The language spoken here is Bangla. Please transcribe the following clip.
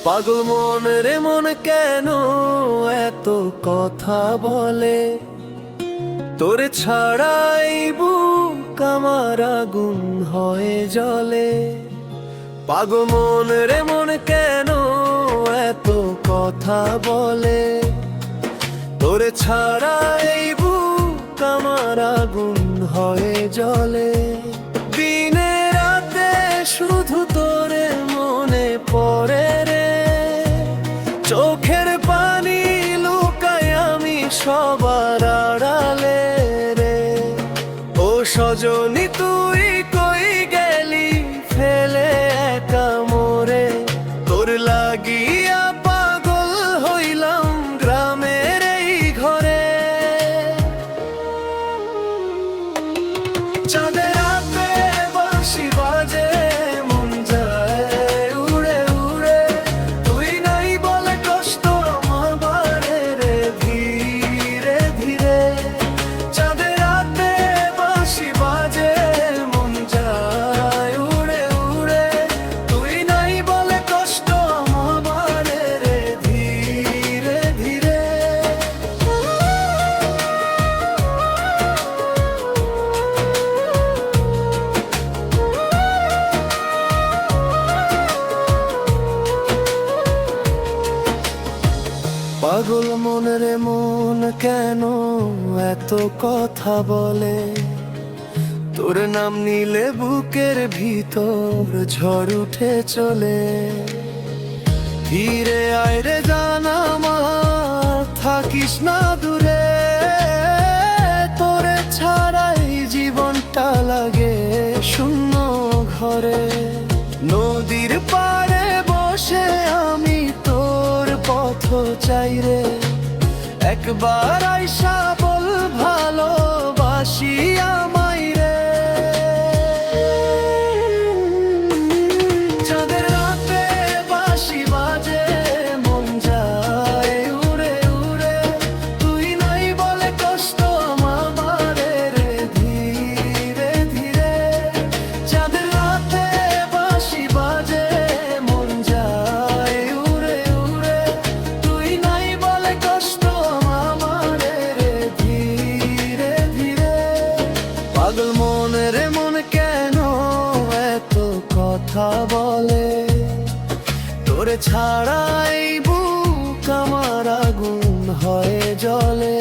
পাগল মন রে মন কেন এত কথা বলে, তোরে ছাড়াই বুক আমার আগুন হয়ে জ্বলে। পাগল মন রে মন কেন এত কথা বলে, তোরে ছাড়াই বুক আমার আগুন হয়ে জ্বলে। দিনে রাতে শুধু তোরে মনে পড়ে রে, চোখের পানি লুকাই আমি সবার আড়ালে রে। ও সজনী তুই কই গেলি ফেলে একা মোরে, তোর লাগিয়া পাগল হইলাম গ্রামের এই ঘরে। চাঁদের রাতে বাঁশি বাজে মন যায় উড়ে উড়ে, তুই নাই বলে কষ্ট আমার বাড়ে রে ধীরে ধীরে। চাঁদের রাতে বাঁশি বাজে মন যায় উড়ে উড়ে, তুই নাই বলে কষ্ট আমার বাড়ে রে ধীরে ধীরে। পাগল মন রে মন কেন এত কথা বলে, তোর নাম নিলে বুকের ভিতর ঝড় উঠে চলে। ফিরে আয় রে জানা আমার থাকিস না দূরে, তোরে ছাড়াই জীবনটা লাগে শূন্য ঘরে। নদীর পাড়ে বসে আমি তোর পথ চাই রে, একবার আইসা বল ভালোবাসি আমায় রে। চাঁদের রাতে বাঁশি বাজে মন যায় উড়ে উড়ে, তুই নাই বলে কষ্ট আমারে রে ধীরে ধীরে। চাঁদের রাতে বাঁশি বাজে মন যায় উড়ে উড়ে, তুই নাই বলে কষ্ট আমারে রে ধীরে ধীরে। পাগল মন রে মন কেন এত কথা বলে, তোরে ছাড়াই বুক আমার আগুন হয়ে জ্বলে।